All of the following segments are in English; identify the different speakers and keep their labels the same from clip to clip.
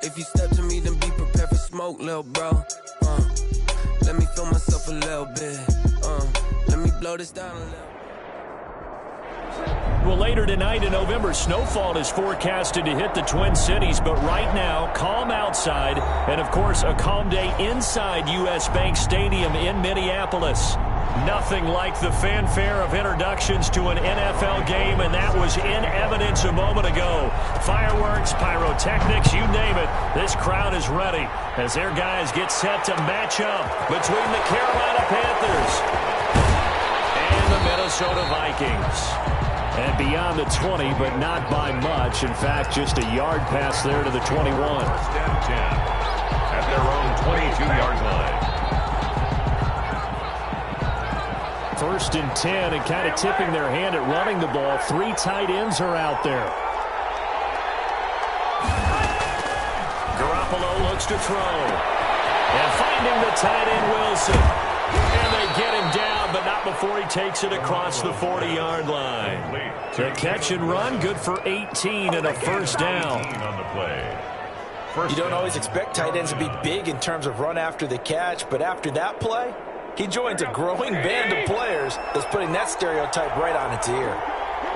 Speaker 1: If you step to me, then be prepared for smoke, little bro. Let me feel myself a little bit. Let me blow this down a little.
Speaker 2: Well, later tonight in November, snowfall is forecasted to hit the Twin Cities, but right now, calm outside, and of course, a calm day inside U.S. Bank Stadium in Minneapolis. Nothing like the fanfare of introductions to an NFL game, and that was in evidence a moment ago. Fireworks, pyrotechnics, you name it. This crowd is ready as their guys get set to match up between the Carolina Panthers and the Minnesota Vikings. And beyond the 20, but not by much. In fact, just a yard pass there to the 21.
Speaker 3: First and 10 at their own 22-yard line.
Speaker 2: First and 10, and kind of tipping their hand at running the ball. 3 tight ends are out there. Garoppolo looks to throw. And finding the tight end, Wilson. And they get him down, but not before he takes it across the 40-yard line. The catch and run, good for 18 and a first down.
Speaker 4: You don't always expect tight ends to be big in terms of run after the catch, but after that play, he joins a growing band of players that's putting that stereotype right on its ear.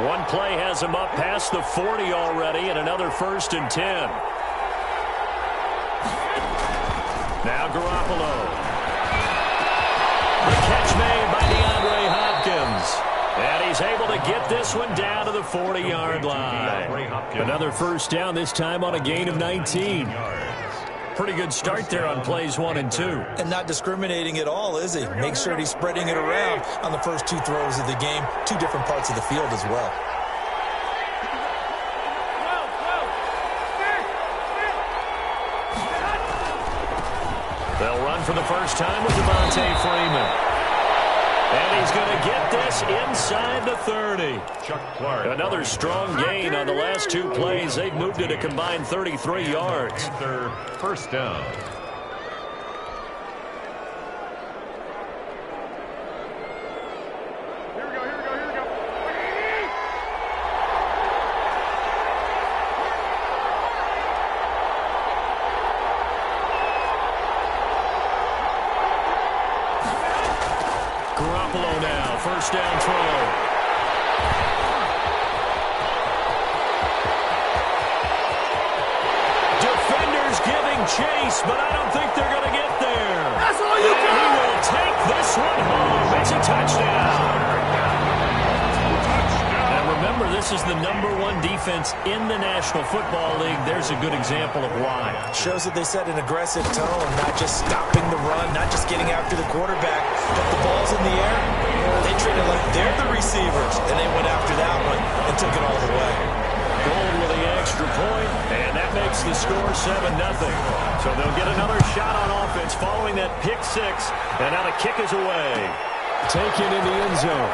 Speaker 2: One play has him up past the 40 already, and another first and 10. Now Garoppolo. The catch made by DeAndre Hopkins. And he's able to get this one down to the 40-yard line. Another first down, this time on a gain of 19. Pretty good start there on plays 1 and 2.
Speaker 4: And not discriminating at all, is he? Make sure he's spreading it around on the first 2 throws of the game. 2 different parts of the field as well.
Speaker 2: They'll run for the first time with Devontae Freeman. And he's going to get this inside the 30.
Speaker 3: Chuck Clark.
Speaker 2: Another strong gain on the last 2 plays. They've moved it a combined 33 yards.
Speaker 3: Their first down.
Speaker 2: Garoppolo now, first down throw. Defenders giving chase, but I don't think they're going to get there.
Speaker 1: That's all you got.
Speaker 2: He will take this one home. It's a touchdown. And remember, this is the #1 defense in the National Football League. There's a good example of why.
Speaker 4: Shows that they set an aggressive tone, not just stopping the run, not just getting after the quarterback, but the ball's in the air. They treat it like they're the receivers, and they went after that one and took it all the way.
Speaker 2: Gold with the extra point, and that makes the score 7-0. So they'll get another shot on offense following that pick 6, and now the kick is away. Taken in the end zone.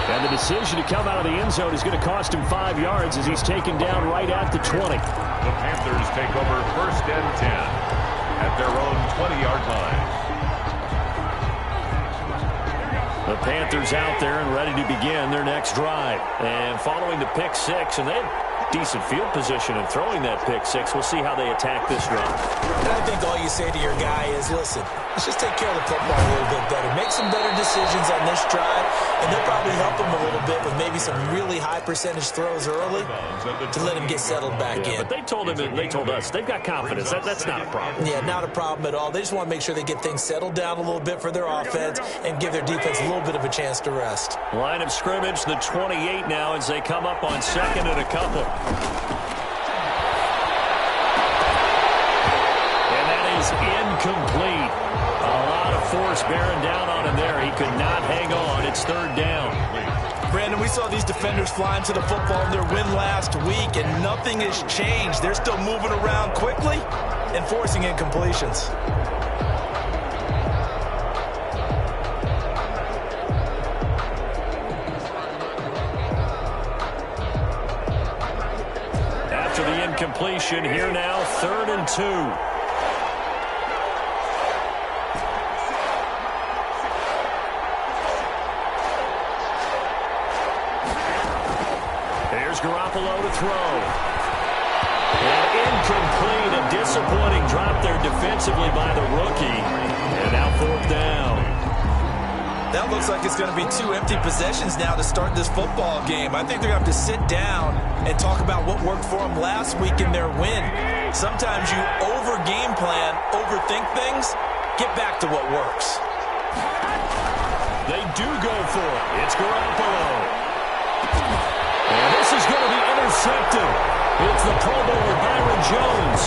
Speaker 2: And the decision to come out of the end zone is going to cost him 5 yards as he's taken down right at the 20.
Speaker 3: The Panthers take over first and 10 at their own 20-yard line.
Speaker 2: The Panthers out there and ready to begin their next drive. And following the pick 6, and they have decent field position in throwing that pick 6. We'll see how they attack this drive.
Speaker 4: And I think all you say to your guy is, listen, let's just take care of the football a little bit better. Make some better decisions on this drive, and they'll probably help him a little bit with maybe some really high percentage throws early to let him get settled back in.
Speaker 2: But they told him, and they told us, they've got confidence. That's not a problem.
Speaker 4: Yeah, not a problem at all. They just want to make sure they get things settled down a little bit for their offense and give their defense a little bit of a chance to rest.
Speaker 2: Line of scrimmage, the 28 now as they come up on second and a couple. And that is incomplete. A lot of force bearing down on him there. He could not hang on. It's third down.
Speaker 4: Brandon, we saw these defenders flying to the football in their win last week, and nothing has changed. They're still moving around quickly and forcing incompletions.
Speaker 2: After the incompletion, here now, 3rd and 2. Garoppolo to throw. disappointing drop there defensively by the rookie. And now 4th down.
Speaker 4: That looks like it's going to be 2 empty possessions now to start this football game. I think they're going to have to sit down and talk about what worked for them last week in their win. Sometimes you over-game plan, overthink things, get back to what works.
Speaker 2: They do go for it. It's Garoppolo. And this is going to be intercepted. It's the Pro Bowler Byron Jones.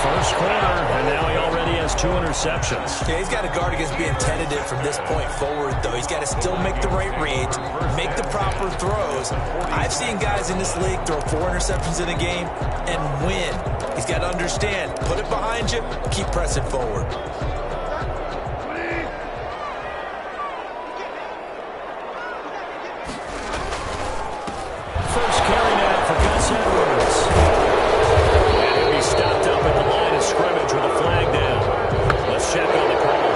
Speaker 2: First quarter, and now he already has 2 interceptions.
Speaker 4: Yeah, he's got to guard against being tentative from this point forward, though. He's got to still make the right reads, make the proper throws. I've seen guys in this league throw 4 interceptions in a game and win. He's got to understand, put it behind you, keep pressing forward.
Speaker 2: First carry now for Gus Edwards. And he'll be stopped up at the line of scrimmage with a flag down. Let's check on the call.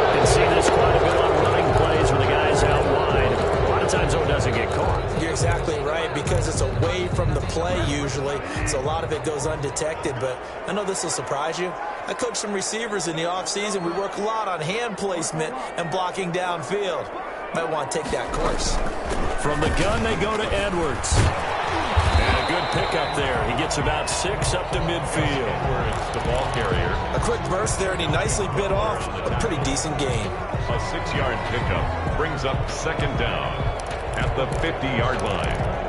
Speaker 2: You can see this quite a bit on running plays when the guy's out wide. A lot of times, though, it doesn't get caught.
Speaker 4: You're exactly right, because it's away from the play usually, so a lot of it goes undetected. But I know this will surprise you. I coach some receivers in the offseason. We work a lot on hand placement and blocking downfield. Might want to take that course.
Speaker 2: From the gun, they go to Edwards. And a good pickup there. He gets about 6 up to midfield.
Speaker 3: Where it's the ball carrier.
Speaker 4: A quick burst there, and he nicely bit off a pretty decent gain.
Speaker 3: A 6-yard pickup brings up 2nd down at the 50-yard line.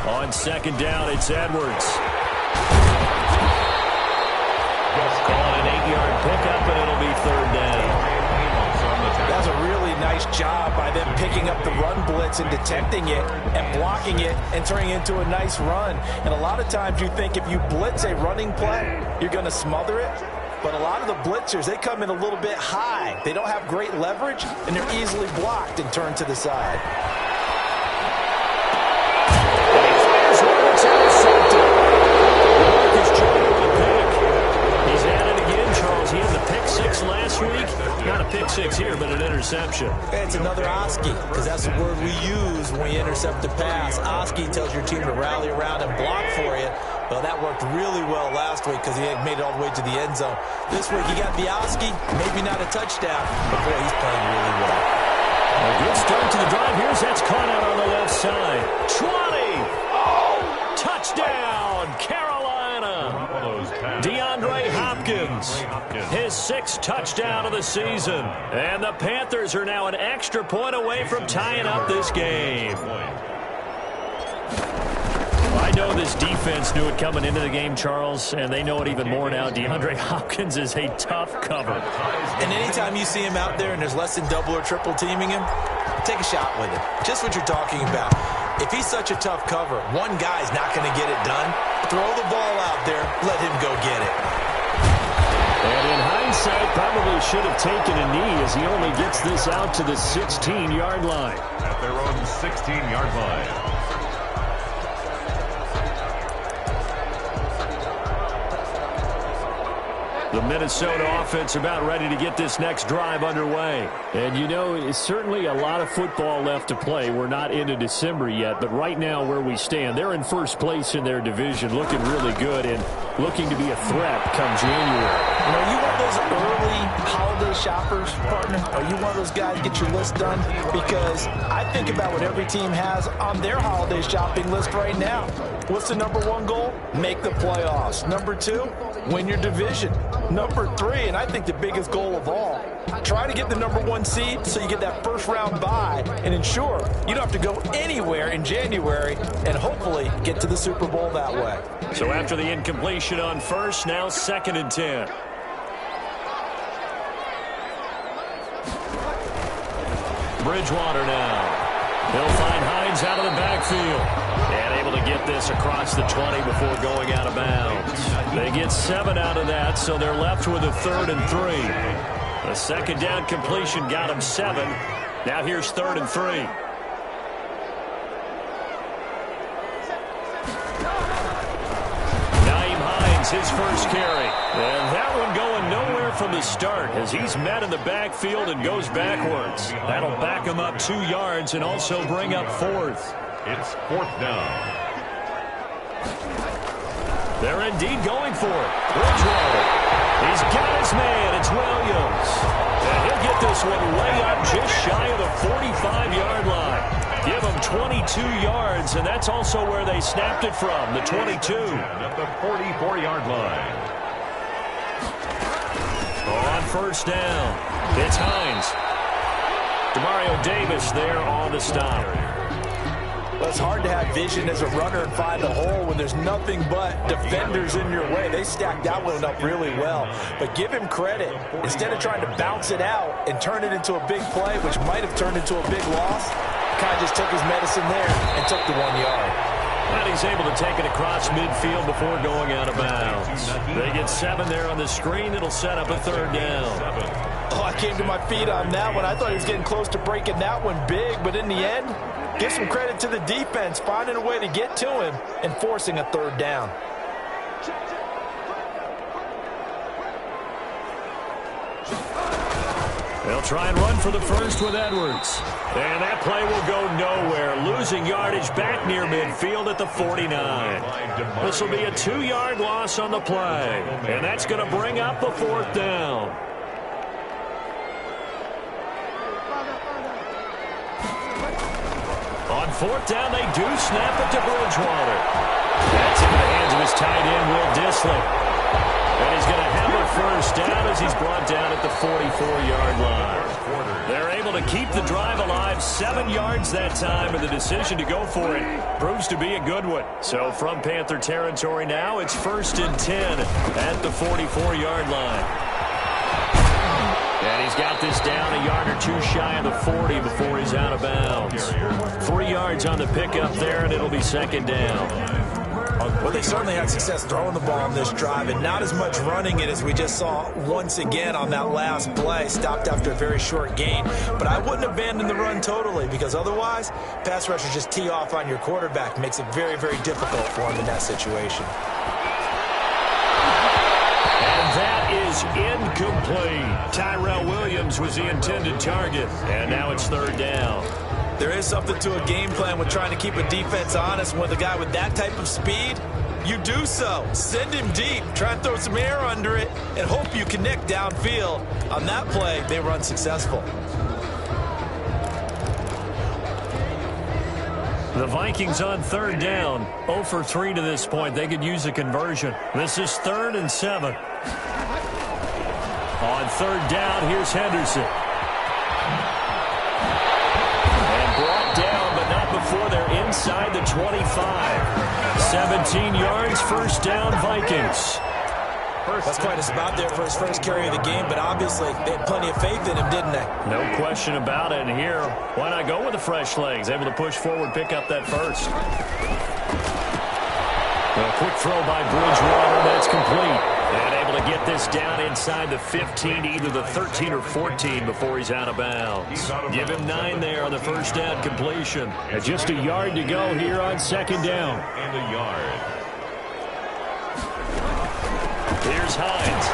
Speaker 2: On 2nd down, it's Edwards. Calling an 8-yard pickup, and it'll be 3rd down.
Speaker 4: That's a really nice job by them picking up the run blitz and detecting it and blocking it and turning it into a nice run. And a lot of times you think if you blitz a running play, you're going to smother it. But a lot of the blitzers, they come in a little bit high. They don't have great leverage, and they're easily blocked and turned to the side.
Speaker 2: He had the pick 6 last week. Not a pick 6 here, but an interception.
Speaker 4: It's another Oski, because that's the word we use when we intercept a pass. Oski tells your team to rally around and block for you. Well, that worked really well last week because he had made it all the way to the end zone. This week he got the Oski, maybe not a touchdown, but boy, he's playing really well.
Speaker 2: A good start to the drive. Here's that's caught out on the left side. 20! Oh! Touchdown, Carolina! DeAndre Hopkins, his 6th touchdown of the season. And the Panthers are now an extra point away from tying up this game. I know this defense knew it coming into the game, Charles, and they know it even more now. DeAndre Hopkins is a tough cover.
Speaker 4: And anytime you see him out there and there's less than double or triple teaming him, take a shot with him. Just what you're talking about. If he's such a tough cover, one guy's not going to get it done. Throw the ball out there. Let him go get it.
Speaker 2: And in hindsight, probably should have taken a knee as he only gets this out to the 16-yard line.
Speaker 3: At their own 16-yard line.
Speaker 2: The Minnesota offense about ready to get this next drive underway. And, you know, it's certainly a lot of football left to play. We're not into December yet, but right now where we stand, they're in first place in their division, looking really good and looking to be a threat come January.
Speaker 4: You know, you one of those early holiday shoppers, partner? Are you one of those guys get your list done? Because I think about what every team has on their holiday shopping list right now. What's the #1 goal? Make the playoffs. #2, win your division. #3, and I think the biggest goal of all, try to get the #1 seed so you get that first round bye and ensure you don't have to go anywhere in January and hopefully get to the Super Bowl that way.
Speaker 2: So after the incompletion on first, now 2nd and 10. Bridgewater now. He'll find Hines out of the backfield. And able to get this across the 20 before going out of bounds. They get 7 out of that, so they're left with a 3rd and 3. The 2nd down completion got him 7. Now here's 3rd and 3. his first carry. And that one going nowhere from the start as he's met in the backfield and goes backwards. That'll back him up 2 yards and also bring up 4th.
Speaker 3: It's 4th down.
Speaker 2: They're indeed going for it. Bridgewater. He's got his man. It's Williams. And he'll get this one way up just shy of the 45-yard line. Give him 22 yards, and that's also where they snapped it from, the 22.
Speaker 3: At the 44-yard line.
Speaker 2: On first down, it's Hines. Demario Davis there on the stop.
Speaker 4: Well, it's hard to have vision as a runner and find a hole when there's nothing but defenders in your way. They stacked that one up really well. But give him credit. Instead of trying to bounce it out and turn it into a big play, which might have turned into a big loss, kind of just took his medicine there and took the 1 yard.
Speaker 2: And he's able to take it across midfield before going out of bounds. They get 7 there on the screen. It'll set up a 3rd down.
Speaker 4: Oh, I came to my feet on that one. I thought he was getting close to breaking that one big, but in the end, give some credit to the defense, finding a way to get to him and forcing a 3rd down.
Speaker 2: They'll try and run for the first with Edwards. And that play will go nowhere, losing yardage back near midfield at the 49. This will be a 2-yard loss on the play, and that's going to bring up a 4th down. On 4th down, they do snap it to Bridgewater. That's into the hands of his tight end, Will Dissly. And he's going to have a first down as he's brought down at the 44-yard line. They're able to keep the drive alive, 7 yards that time, and the decision to go for it proves to be a good one. So from Panther territory now, it's 1st and 10 at the 44-yard line. And he's got this down a yard or 2 shy of the 40 before he's out of bounds. 3 yards on the pickup there, and it'll be 2nd down.
Speaker 4: Well, they certainly had success throwing the ball on this drive, and not as much running it as we just saw once again on that last play, stopped after a very short gain. But I wouldn't abandon the run totally, because otherwise, pass rushers just tee off on your quarterback. Makes it very, very difficult for him in that situation.
Speaker 2: And that is incomplete. Tyrell Williams was the intended target, and now it's 3rd down.
Speaker 4: There is something to a game plan with trying to keep a defense honest. With a guy with that type of speed, you do so. Send him deep. Try and throw some air under it and hope you connect downfield. On that play, they were unsuccessful.
Speaker 2: The Vikings on 3rd down. 0 for 3 to this point. They could use a conversion. This is 3rd and 7. On 3rd down, here's Henderson. Down, but not before they're inside the 25. 17 yards, 1st down, Vikings.
Speaker 4: That's quite a spot there for his first carry of the game, but obviously they had plenty of faith in him, didn't they?
Speaker 2: No question about it. And here, why not go with the fresh legs? Able to push forward, pick up that first. A quick throw by Bridgewater. That's complete. And able to get this down inside the 15, either the 13 or 14 before he's out of bounds. Give him 9 there on the first down completion. And just a yard to go here on 2nd down.
Speaker 3: And a yard.
Speaker 2: Here's Hines.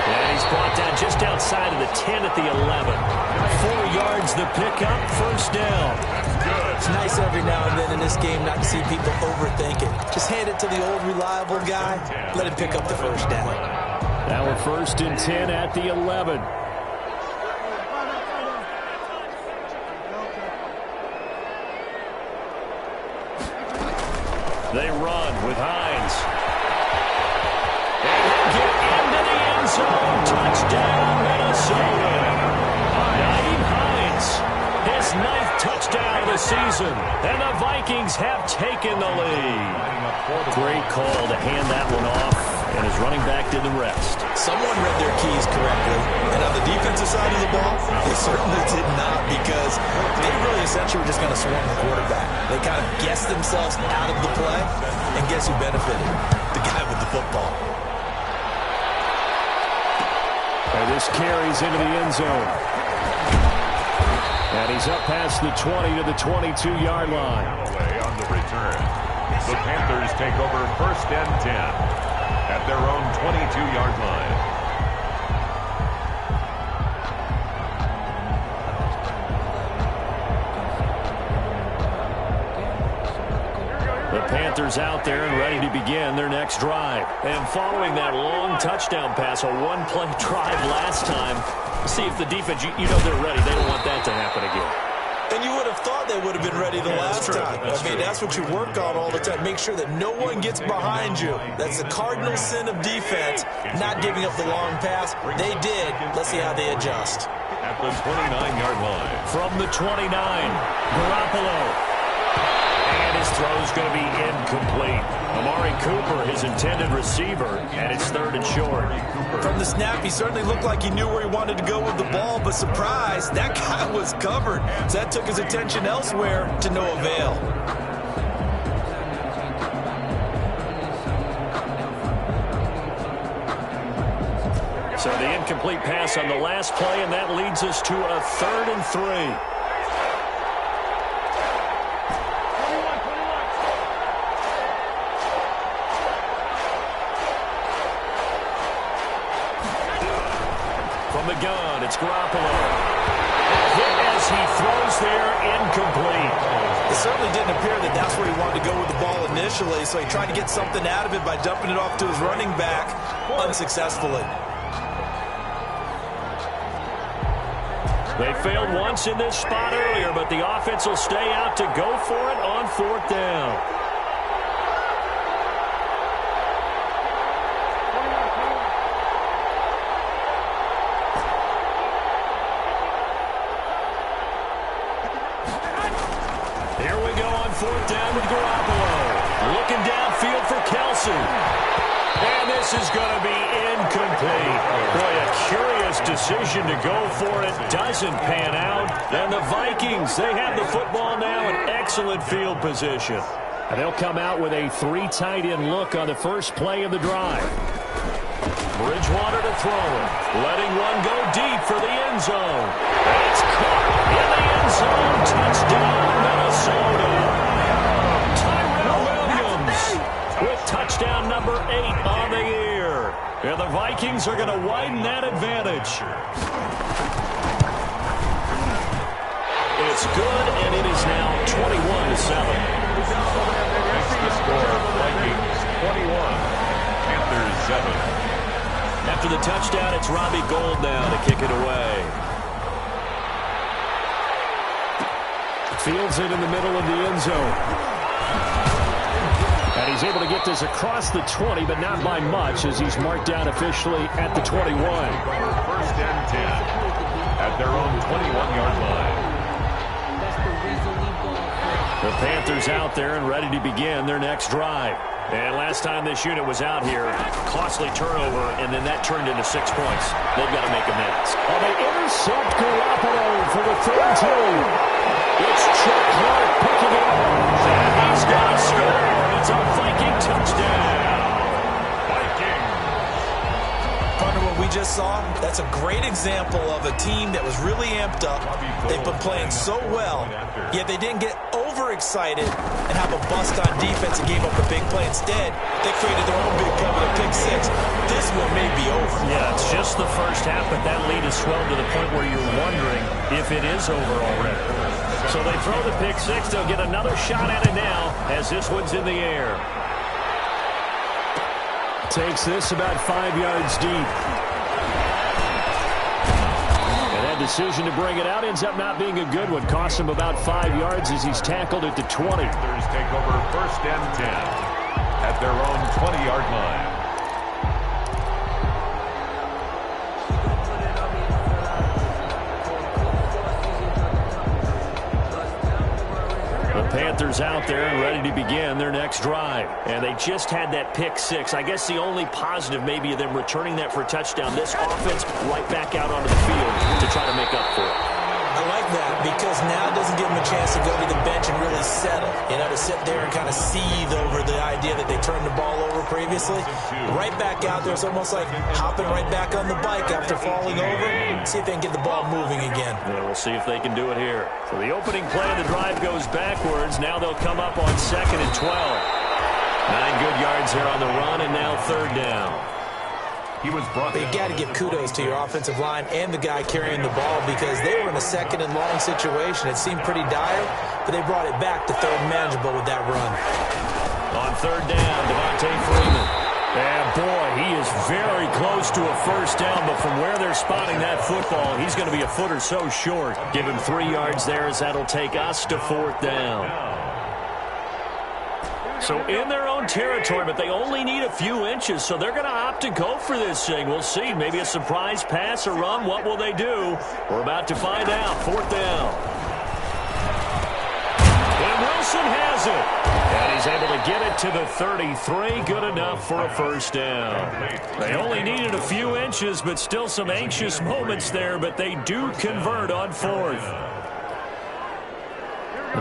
Speaker 2: And he's brought down just outside of the 10 at the 11. 4 yards the pickup, 1st down.
Speaker 4: It's nice every now and then in this game not to see people overthink it. Just hand it to the old reliable guy. Let him pick up the first down.
Speaker 2: Now we're 1st and 10 at the 11. They run with Hines. And he'll get into the end zone. Touchdown, Minnesota. Naeem Hines, his 9th touchdown of the season. And the Vikings have taken the lead. Great call to hand that one off. And his running back did the rest.
Speaker 4: Someone read their keys correctly. And on the defensive side of the ball, they certainly did not, because they really essentially were just going to swarm the quarterback. They kind of guessed themselves out of the play. And guess who benefited? The guy with the football.
Speaker 2: And this carries into the end zone. And he's up past the 20 to the 22-yard line.
Speaker 3: On the return. The Panthers take over 1st and 10. 22-yard line.
Speaker 2: The Panthers out there and ready to begin their next drive. And following that long touchdown pass, a one-play drive last time, see if the defense, you know they're ready. They don't want that to happen again.
Speaker 4: And you would have thought they would have been ready the last time. That's what you work on all the time. Make sure that no one gets behind you. That's the cardinal sin of defense, not giving up the long pass. They did. Let's see how they adjust.
Speaker 3: At the 29-yard line.
Speaker 2: From the 29, Garoppolo. And his throw is going to be incomplete. Amari Cooper, his intended receiver, and it's 3rd and short.
Speaker 4: From the snap, he certainly looked like he knew where he wanted to go with the ball, but surprise, that guy was covered. So that took his attention elsewhere to no avail.
Speaker 2: So the incomplete pass on the last play, and that leads us to a 3rd and 3. From the gun, it's Garoppolo. Hit as he throws there, incomplete.
Speaker 4: It certainly didn't appear that that's where he wanted to go with the ball initially, so he tried to get something out of it by dumping it off to his running back unsuccessfully.
Speaker 2: They failed once in this spot earlier, but the offense will stay out to go for it on 4th down. Here we go on 4th down with Garoppolo. Looking downfield for Kelsey. And this is going to be incomplete. Boy, a curious decision to go for it. Doesn't pan out. And the Vikings, they have the football now in excellent field position. And they'll come out with a 3 tight end look on the first play of the drive. Bridgewater to throw it. Letting one go deep for the end zone. It's caught in the end zone. Touchdown, Minnesota. Tyrell Williams with touchdown number 8 on the year. And the Vikings are going to widen that advantage. It's good, and it is now 21-7.
Speaker 3: Makes the score Vikings 21, Panthers 7.
Speaker 2: After the touchdown, it's Robbie Gould now to kick it away. Fields it in the middle of the end zone. And he's able to get this across the 20, but not by much, as he's marked down officially at the 21.
Speaker 3: 1st and 10 at their own 21-yard line.
Speaker 2: The Panthers out there and ready to begin their next drive. And last time this unit was out here, costly turnover, and then that turned into 6 points. They've got to make amends. Oh, they intercept Garoppolo for the 3rd team. It's Chuck Clark picking it up. And he's got to score. It's a Viking touchdown.
Speaker 3: Vikings.
Speaker 4: Partner, what we just saw, that's a great example of a team that was really amped up. They've been playing so well, yet they didn't get overexcited and have a bust on defense and gave up a big play. Instead, they created their own big play with a pick 6. This one may be over.
Speaker 2: Yeah, it's just the first half, but that lead has swelled to the point where you're wondering if it is over already. So they throw the pick 6. They'll get another shot at it now as this one's in the air. Takes this about 5 yards deep. Decision to bring it out ends up not being a good one. Costs him about 5 yards as he's tackled at the 20.
Speaker 3: Panthers take over 1st and 10 at their own 20-yard line.
Speaker 2: The Panthers out there and ready to begin their next drive. And they just had that pick 6. I guess the only positive maybe of them returning that for a touchdown. This offense right back out onto the field to try to make up for it.
Speaker 4: I like that because now it doesn't give them a chance to go to the bench and really settle. You know, to sit there and kind of seethe over the idea that they turned the ball over previously. Right back out there, it's almost like hopping right back on the bike after falling over. See if they can get the ball moving again.
Speaker 2: Yeah, we'll see if they can do it here. So the opening play of the drive goes backwards. Now they'll come up on 2nd and 12. 9 good yards here on the run, and now 3rd down.
Speaker 3: He was brought
Speaker 4: But you got to give kudos to your offensive line and the guy carrying the ball because they were in a second and long situation. It seemed pretty dire, but they brought it back to third and manageable with that run.
Speaker 2: On third down, Devontae Freeman. And boy, he is very close to a first down, but from where they're spotting that football, he's going to be a foot or so short. Give him 3 yards there as that'll take us to fourth down. So in their own territory, but they only need a few inches, so they're going to opt to go for this thing. We'll see. Maybe a surprise pass or run. What will they do? We're about to find out. Fourth down. And Wilson has it. And he's able to get it to the 33. Good enough for a first down. They only needed a few inches, but still some anxious moments there, but they do convert on fourth.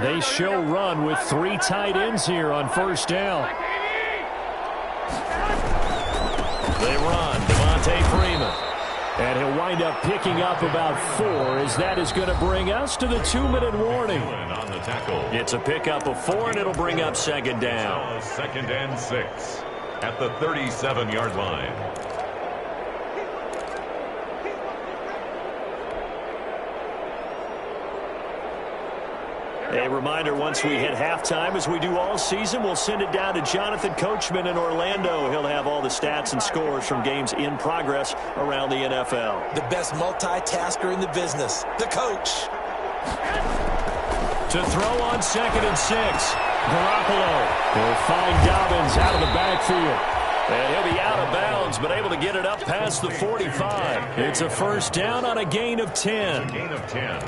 Speaker 2: They show run with 3 tight ends here on first down. They run, Devontae Freeman. And he'll wind up picking up about 4 as that is going to bring us to the 2-minute warning.
Speaker 3: on the tackle.
Speaker 2: It's a pickup of 4, and it'll bring up second down.
Speaker 3: Second and 6 at the 37-yard line.
Speaker 2: A reminder, once we hit halftime, as we do all season, we'll send it down to Jonathan Coachman in Orlando. He'll have all the stats and scores from games in progress around the NFL.
Speaker 4: The best multitasker in the business, the coach.
Speaker 2: To throw on second and 6, Garoppolo will find Dobbins out of the backfield. And he'll be out of bounds, but able to get it up past the 45. It's a first down on a gain of 10.
Speaker 3: Gain of 10.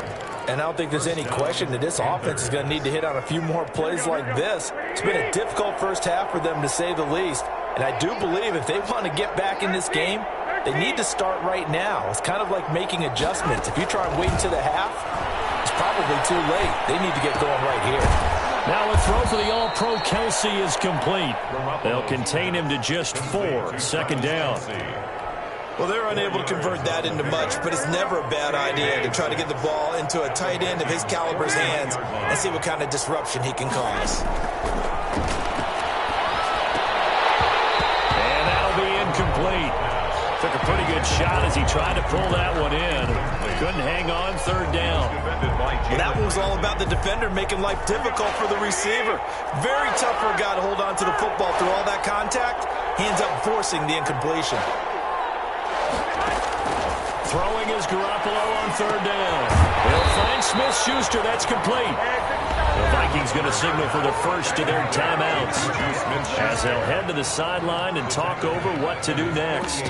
Speaker 4: And I don't think there's any question that this offense is going to need to hit on a few more plays like this. It's been a difficult first half for them, to say the least. And I do believe if they want to get back in this game, they need to start right now. It's kind of like making adjustments. If you try and wait until the half, it's probably too late. They need to get going right here.
Speaker 2: Now a throw for the All-Pro Kelsey is complete. They'll contain him to just 4. Second down.
Speaker 4: Well, they're unable to convert that into much, but it's never a bad idea to try to get the ball into a tight end of his caliber's hands and see what kind of disruption he can cause.
Speaker 2: And that'll be incomplete. Took a pretty good shot as he tried to pull that one in. Couldn't hang on, third down.
Speaker 4: Well, that one was all about the defender making life difficult for the receiver. Very tough for a guy to hold on to the football through all that contact. He ends up forcing the incompletion.
Speaker 2: Throwing is Garoppolo on third down. He'll find Smith-Schuster. That's complete. The Vikings going to signal for the first of their timeouts as they'll head to the sideline and talk over what to do next.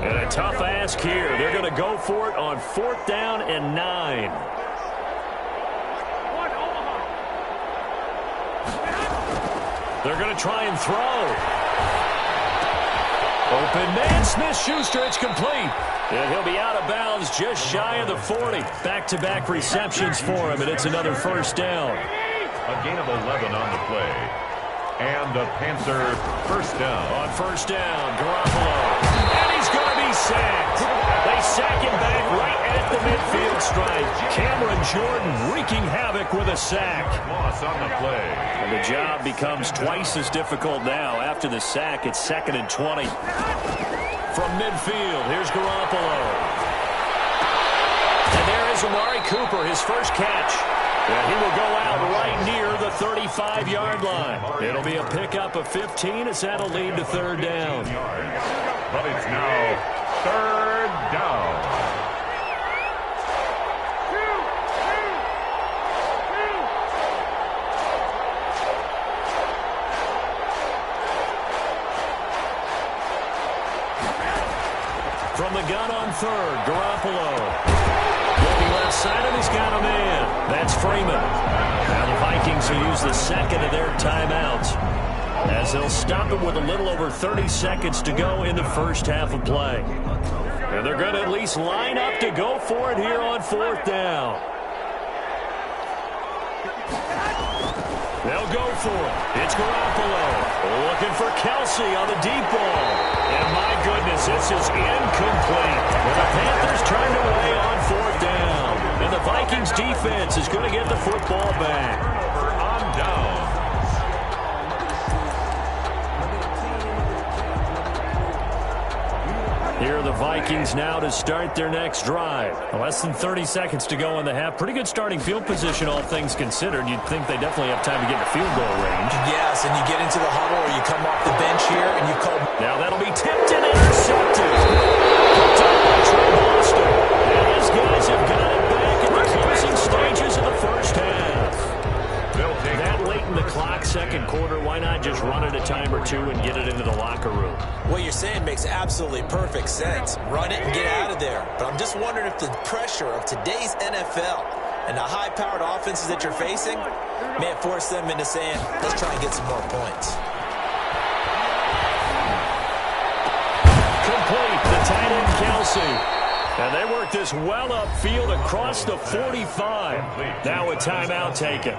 Speaker 2: And a tough ask here. They're going to go for it on fourth down and 9. They're going to try and throw. Open man, Smith-Schuster, it's complete. And he'll be out of bounds just shy of the 40. Back-to-back receptions for him, and it's another first down.
Speaker 3: A gain of 11 on the play. And a Panther first down.
Speaker 2: On first down, Garoppolo. And he's going to be sacked. They sack him back right at the midfield stripe. Cameron Jordan wreaking havoc with a sack.
Speaker 3: Loss on the play.
Speaker 2: And the job becomes twice as difficult now. After the sack, it's 2nd and 20. From midfield, here's Garoppolo. And there is Amari Cooper, his first catch. And he will go out right near the 35-yard line. It'll be a pickup of 15 as that'll lead to third down.
Speaker 3: But it's now third down.
Speaker 2: From the gun on third, Garoppolo. Looking left side, and he's got a man. That's Freeman. Now the Vikings will use the second of their timeouts as they'll stop it with a little over 30 seconds to go in the first half of play. And they're going to at least line up to go for it here on fourth down. They'll go for it. It's Garoppolo looking for Kelsey on the deep ball. And my goodness, this is incomplete. The Panthers turned away on fourth down. defense is going to get the football back.
Speaker 3: Turnover on down.
Speaker 2: Here are the Vikings now to start their next drive. Less than 30 seconds to go in the half. Pretty good starting field position, all things considered. You'd think they definitely have time to get to field goal range.
Speaker 4: Yes, and you get into the huddle or you come off the bench here and you call.
Speaker 2: Now that'll be tipped and intercepted. Picked up by Trey Boston. And his guys have got it back in the closing stages of the first half. That late in the clock, second quarter, why not just run it a time or two and get it into the locker room?
Speaker 4: What you're saying makes absolutely perfect sense. Run it and get out of there. But I'm just wondering if the pressure of today's NFL and the high-powered offenses that you're facing may force them into saying, let's try and get some more points.
Speaker 2: Complete, the tight end Kelsey. And they work this well upfield across the 45. Now a timeout taken.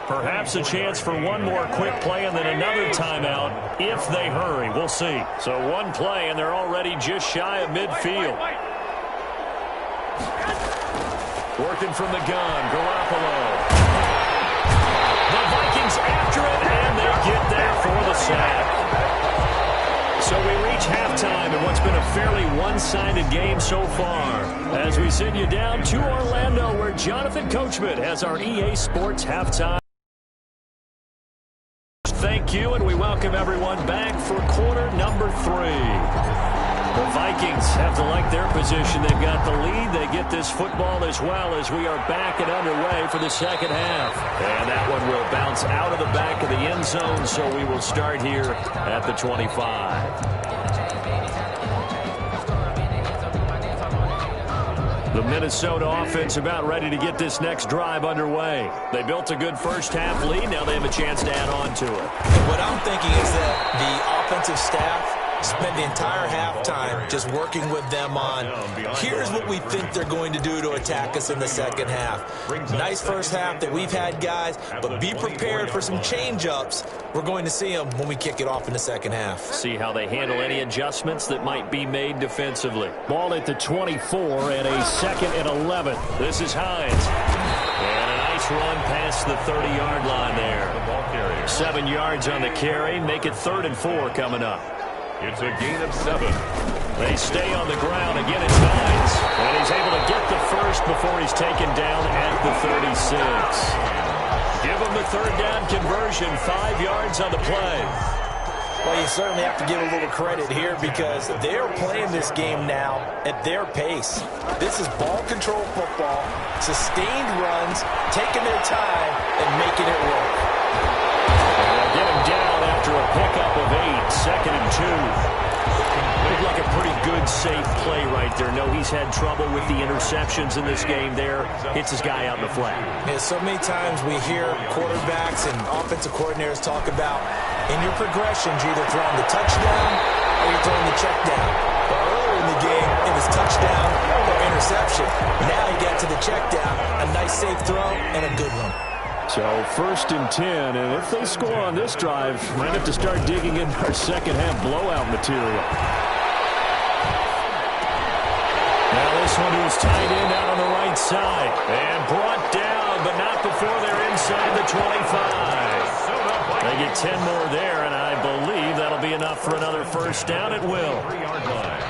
Speaker 2: Perhaps a chance for one more quick play and then another timeout if they hurry. We'll see. So one play, and they're already just shy of midfield. Working from the gun, Garoppolo. The Vikings after it, and they get there for the sack. So we reach halftime in what's been a fairly one-sided game so far. As we send you down to Orlando, where Jonathan Coachman has our EA Sports halftime. Thank you, and we welcome everyone back for quarter number 3. The Vikings have to like their position. They've got the lead. They get this football as well as we are back and underway for the second half. And that one will bounce out of the back of the end zone, so we will start here at the 25. The Minnesota offense about ready to get this next drive underway. They built a good first half lead. Now they have a chance to add on to it.
Speaker 4: What I'm thinking is that the offensive staff spend the entire halftime just working with them on, here's what we think they're going to do to attack us in the second half. Nice first half that we've had, guys, but be prepared for some change-ups. We're going to see them when we kick it off in the second half.
Speaker 2: See how they handle any adjustments that might be made defensively. Ball at the 24 and a second and 11. This is Hines. And a nice run past the 30-yard line there. 7 yards on the carry. Make it 3rd and 4 coming up.
Speaker 3: It's a gain of 7.
Speaker 2: They stay on the ground. Again, it's Hines. And he's able to get the first before he's taken down at the 36. Give him the 3rd down conversion. 5 yards on the play.
Speaker 4: Well, you certainly have to give a little credit here because they're playing this game now at their pace. This is ball control football, sustained runs, taking their time, and making it work.
Speaker 2: They'll get him down after a pickup of 8, 2nd and 2. Looked like a pretty good, safe play right there. No, he's had trouble with the interceptions in this game there. Hits his guy out in the flat.
Speaker 4: Yeah, so many times we hear quarterbacks and offensive coordinators talk about in your progressions, you're either throwing the touchdown or you're throwing the check down. But earlier in the game, it was touchdown or interception. Now you get to the check down, a nice safe throw and a good one.
Speaker 2: So 1st and 10, and if they score on this drive, might have to start digging in our second half blowout material. Now this one is tight end out on the right side. And brought down, but not before they're inside the 25. They get 10 more there, and I believe that'll be enough for another first down. It will.
Speaker 3: 3-yard line.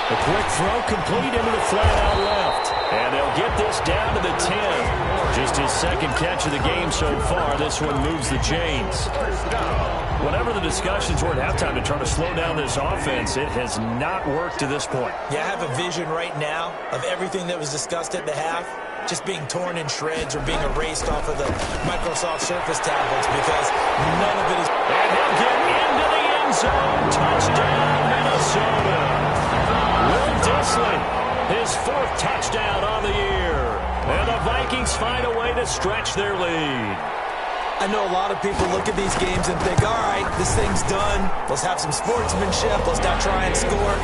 Speaker 2: A quick throw complete into the flat out left. And they'll get this down to the 10. Just his second catch of the game so far. This one moves the chains. Whatever the discussions were at halftime to try to slow down this offense, it has not worked to this point.
Speaker 4: Yeah, I have a vision right now of everything that was discussed at the half just being torn in shreds or being erased off of the Microsoft Surface tablets because none of it is...
Speaker 2: And he'll get into the end zone. Touchdown, Minnesota. Will Dissly, his 4th touchdown on the year. And the Vikings find a way to stretch their lead.
Speaker 4: I know a lot of people look at these games and think, all right, this thing's done. Let's have some sportsmanship. Let's not try and score.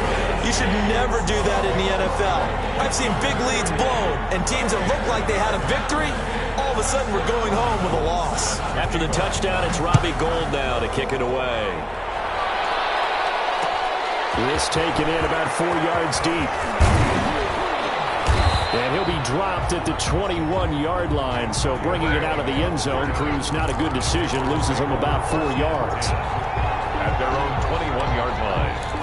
Speaker 4: You should never do that in the NFL. I've seen big leads blown and teams that look like they had a victory, all of a sudden we're going home with a loss.
Speaker 2: After the touchdown, it's Robbie Gould now to kick it away. This taken in about 4 yards deep. And he'll be dropped at the 21-yard line. So bringing it out of the end zone proves not a good decision. Loses him about 4 yards.
Speaker 3: At their own 21-yard line.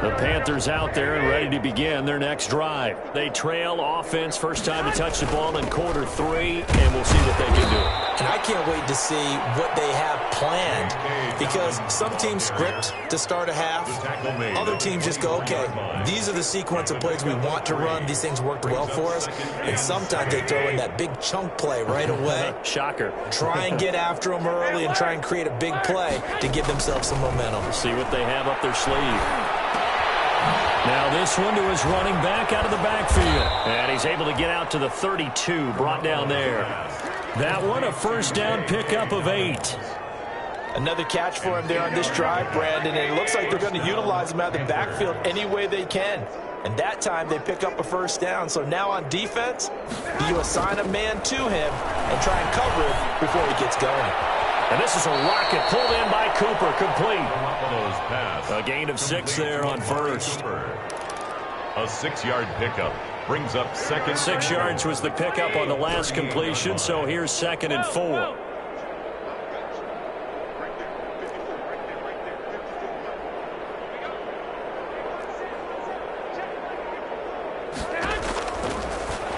Speaker 2: The Panthers out there and ready to begin their next drive. They trail offense, first time to touch the ball in quarter 3, and we'll see what they can do.
Speaker 4: And I can't wait to see what they have planned, because some teams script to start a half. Other teams just go, okay, these are the sequence of plays we want to run. These things worked well for us. And sometimes they throw in that big chunk play right away.
Speaker 2: Shocker.
Speaker 4: Try and get after them early and try and create a big play to give themselves some momentum.
Speaker 2: See what they have up their sleeve. Now this one to his running back out of the backfield. And he's able to get out to the 32, brought down there. That one a first down pickup of 8.
Speaker 4: Another catch for him there on this drive, Brandon, and it looks like they're going to utilize him out of the backfield any way they can. And that time they pick up a first down. So now on defense, you assign a man to him and try and cover him before he gets going.
Speaker 2: And this is a rocket pulled in by Cooper, complete. A gain of 6 there on first.
Speaker 3: A 6-yard pickup brings up second.
Speaker 2: 6 yards was the pickup on the last completion, so here's 2nd and 4.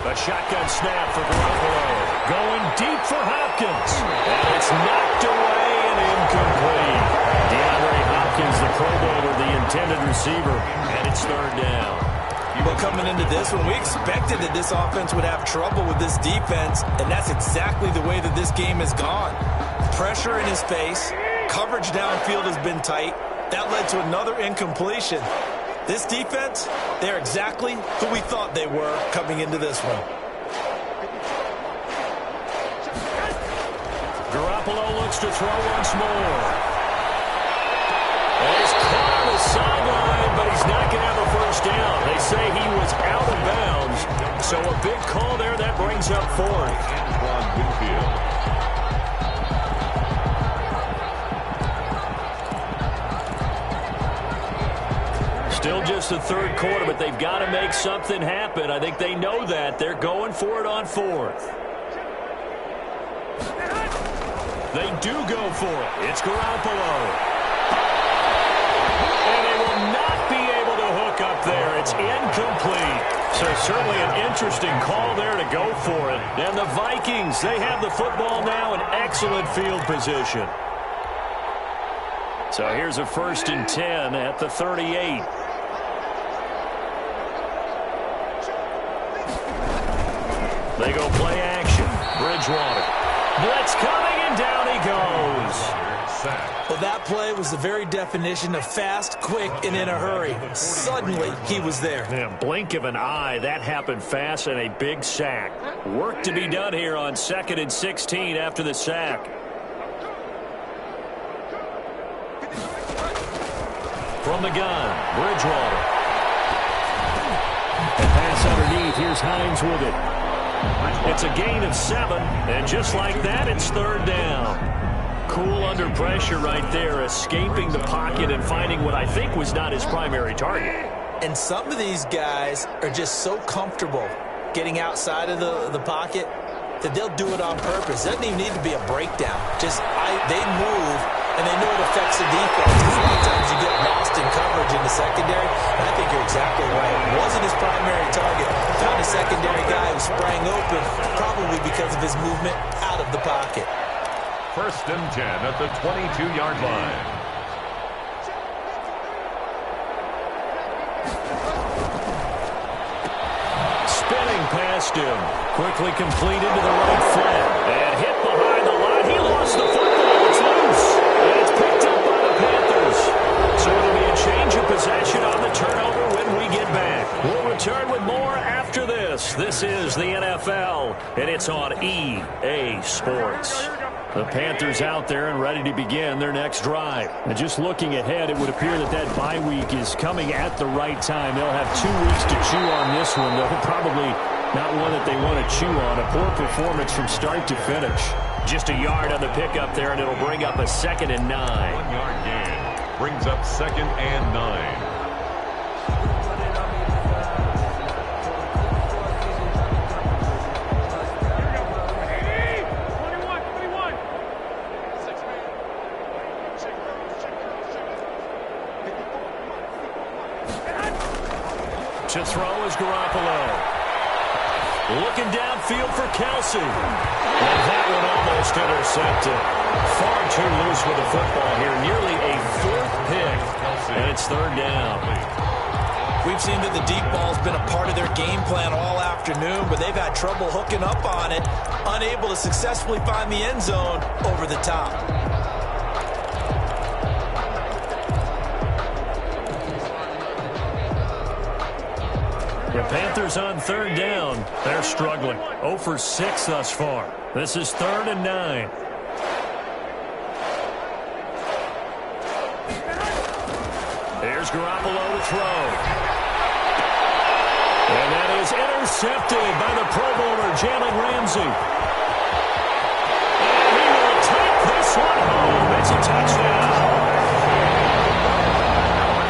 Speaker 2: A shotgun snap for Garoppolo. Going deep for Hopkins. And it's knocked away and incomplete. DeAndre Hopkins, the Pro Bowler, the intended receiver. And it's 3rd down.
Speaker 4: Well, coming into this one, we expected that this offense would have trouble with this defense, and that's exactly the way that this game has gone. Pressure in his face. Coverage downfield has been tight. That led to another incompletion. This defense, they're exactly who we thought they were coming into this one.
Speaker 2: Garoppolo looks to throw once more. And he's caught on the sideline, but he's not going to have a first down. They say he was out of bounds. So a big call there that brings up 4th. Still just the 3rd quarter, but they've got to make something happen. I think they know that. They're going for it on 4th. They do go for it. It's Garoppolo. And they will not be able to hook up there. It's incomplete. So certainly an interesting call there to go for it. And the Vikings, they have the football now in excellent field position. So here's a 1st and 10 at the 38. They go play action. Bridgewater. Blitz coming, and down he goes.
Speaker 4: Well, that play was the very definition of fast, quick, and in a hurry. Suddenly, he was there.
Speaker 2: Yeah, blink of an eye. That happened fast, and a big sack. Work to be done here on 2nd and 16 after the sack. From the gun, Bridgewater. And pass underneath. Here's Hines with it. It's a gain of 7, and just like that, it's 3rd down. Cool under pressure right there, escaping the pocket and finding what I think was not his primary target.
Speaker 4: And some of these guys are just so comfortable getting outside of the pocket that they'll do it on purpose. It doesn't even need to be a breakdown. They move, and they know it affects the defense. Because a lot of times you get lost in coverage in the secondary, and I think you're exactly right. It wasn't his primary target. Found a secondary guy who sprang open, probably because of his movement out of the pocket.
Speaker 3: 1st and 10 at the 22-yard line.
Speaker 2: Spinning past him. Quickly completed to the right flat. And hit behind the line. He lost the football. It's loose. And it's picked up by the Panthers. So it'll be a change of possession on the turnover when we get back. We'll return with more after this. This is the NFL, and it's on EA Sports. The Panthers out there and ready to begin their next drive. And just looking ahead, it would appear that bye week is coming at the right time. They'll have 2 weeks to chew on this one. They'll probably not one that they want to chew on. A poor performance from start to finish. Just a yard on the pickup there, and it'll bring up a 2nd and 9.
Speaker 3: 1-yard gain brings up 2nd and 9.
Speaker 2: To throw is Garoppolo. Looking downfield for Kelsey. And that one almost intercepted. Far too loose with the football here. Nearly a 4th pick. And it's 3rd down.
Speaker 4: We've seen that the deep ball's been a part of their game plan all afternoon, but they've had trouble hooking up on it, unable to successfully find the end zone over the top.
Speaker 2: The Panthers on 3rd down. They're struggling. 0 for 6 thus far. This is 3rd and 9. Here's Garoppolo to throw. And that is intercepted by the Pro Bowler, Jalen Ramsey. And he will take this one home. It's a touchdown.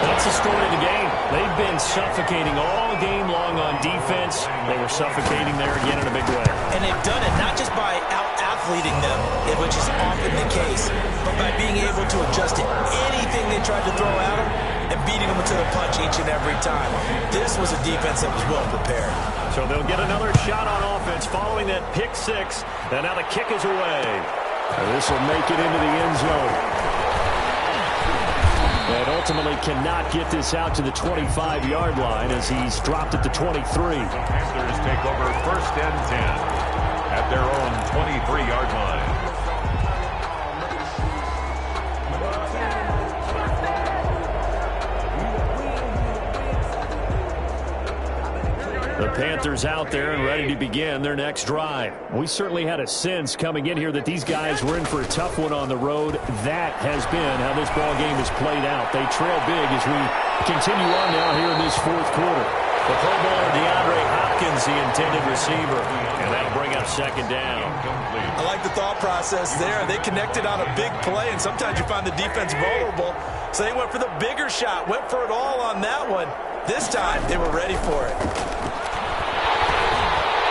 Speaker 2: That's the story of the game. They've been suffocating all game long on defense. They were suffocating there again in a big way.
Speaker 4: And they've done it not just by out-athleting them, which is often the case, but by being able to adjust to anything they tried to throw at them and beating them to the punch each and every time. This was a defense that was well prepared.
Speaker 2: So they'll get another shot on offense following that pick 6. And now the kick is away. And this will make it into the end zone. And ultimately cannot get this out to the 25-yard line as he's dropped at the 23.
Speaker 3: The Panthers take over 1st and 10 at their own 23-yard line.
Speaker 2: The Panthers out there and ready to begin their next drive. We certainly had a sense coming in here that these guys were in for a tough one on the road. That has been how this ball game has played out. They trail big as we continue on now here in this 4th quarter. The Pro Bowler DeAndre Hopkins, the intended receiver, and that'll bring up 2nd down.
Speaker 4: I like the thought process there. They connected on a big play, and sometimes you find the defense vulnerable. So they went for the bigger shot, went for it all on that one. This time, they were ready for it.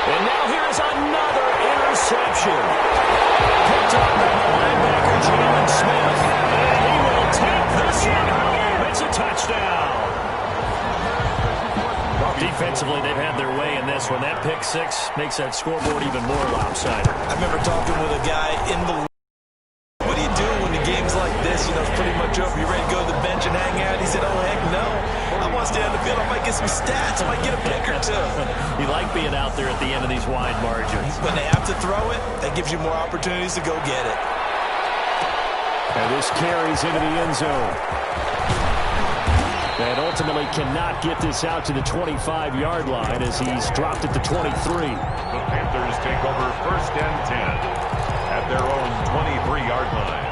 Speaker 2: And now here's another interception. Picked up by the linebacker, Jalen Smith. And he will take this one home. It's a touchdown. Defensively, they've had their way in this one. That pick 6 makes that scoreboard even more lopsided.
Speaker 4: I remember talking with a guy in the league. What do you do when the game's like this? You know, it's pretty much over. You ready to go to the bench and hang out? He said, oh, heck no. I want to stay on the field. I might get some stats. I might get a pick or 2.
Speaker 2: You like being out there at the end of these wide margins.
Speaker 4: When they have to throw it, that gives you more opportunities to go get it.
Speaker 2: And this carries into the end zone. And ultimately cannot get this out to the 25-yard line as he's dropped at the 23.
Speaker 3: The Panthers take over 1st and 10 at their own 23-yard line.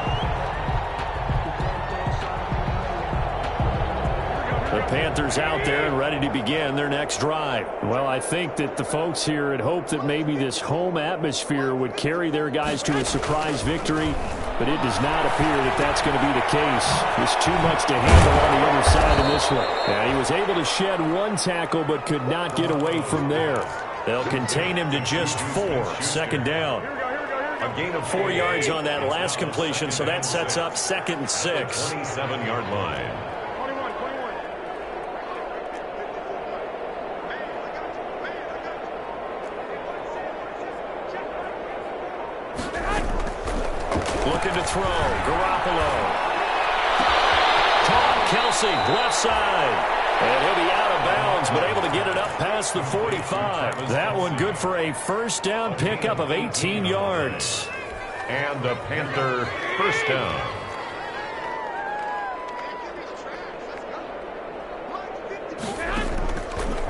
Speaker 2: The Panthers out there and ready to begin their next drive. Well, I think that the folks here had hoped that maybe this home atmosphere would carry their guys to a surprise victory, but it does not appear that that's going to be the case. There's too much to handle on the other side in this one. Yeah, he was able to shed 1 tackle but could not get away from there. They'll contain him to just 4. 2nd down.
Speaker 3: A gain of
Speaker 2: 4 yards on that last completion, so that sets up 2nd and 6.
Speaker 3: 27-yard line.
Speaker 2: Looking to throw. Garoppolo. Caught. Kelsey, left side. And he'll be out of bounds, but able to get it up past the 45. That one good for a 1st down pickup of 18 yards.
Speaker 3: And a Panther 1st down.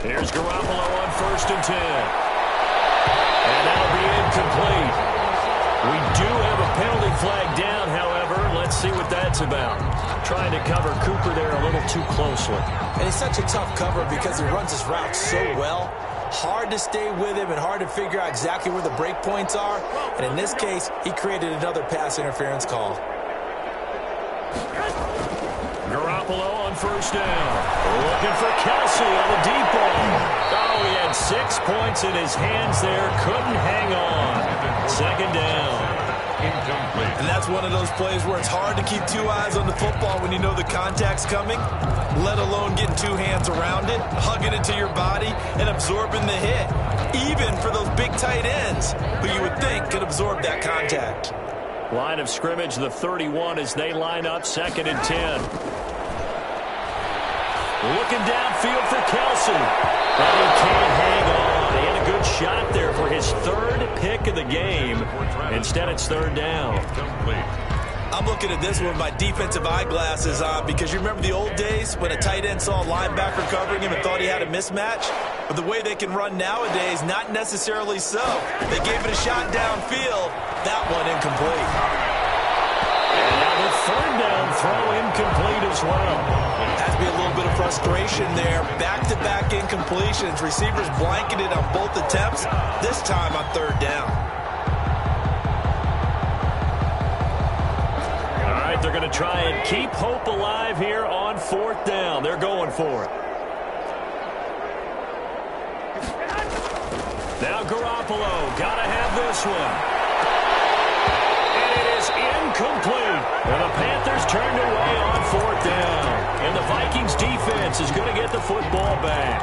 Speaker 2: Here's Garoppolo on 1st and 10. And that'll be incomplete. We do have a penalty flag down, however. Let's see what that's about. Trying to cover Cooper there a little too closely.
Speaker 4: And he's such a tough cover because he runs his route so well. hard to stay with him and hard to figure out exactly where the break points are. And in this case, he created another pass interference call.
Speaker 2: Garoppolo on first down. Looking for Kelsey on the deep ball. Oh, he had 6 points in his hands there. Couldn't hang on. Second down.
Speaker 3: Incomplete.
Speaker 4: And that's one of those plays where it's hard to keep two eyes on the football when you know the contact's coming, let alone getting two hands around it, hugging it to your body, and absorbing the hit, even for those big tight ends who you would think could absorb that contact.
Speaker 2: Line of scrimmage, the 31 as they line up 2nd and 10. Looking downfield for Kelsey. But he can't hang on. He had a good shot there for his 3rd pick of the game. Instead, it's 3rd down.
Speaker 4: I'm looking at this one with my defensive eyeglasses on because you remember the old days when a tight end saw a linebacker covering him and thought he had a mismatch? But the way they can run nowadays, not necessarily so. They gave it a shot downfield. That one incomplete.
Speaker 2: And now the 3rd down throw incomplete as well.
Speaker 4: Has to be a little bit of frustration there. Back-to-back incompletions. Receivers blanketed on both attempts. This time on 3rd down.
Speaker 2: All right, they're going to try and keep hope alive here on 4th down. They're going for it. Now Garoppolo. Got to have this one. And it is incomplete. And the Panthers turned away on 4th down. And the Vikings defense is going to get the football back.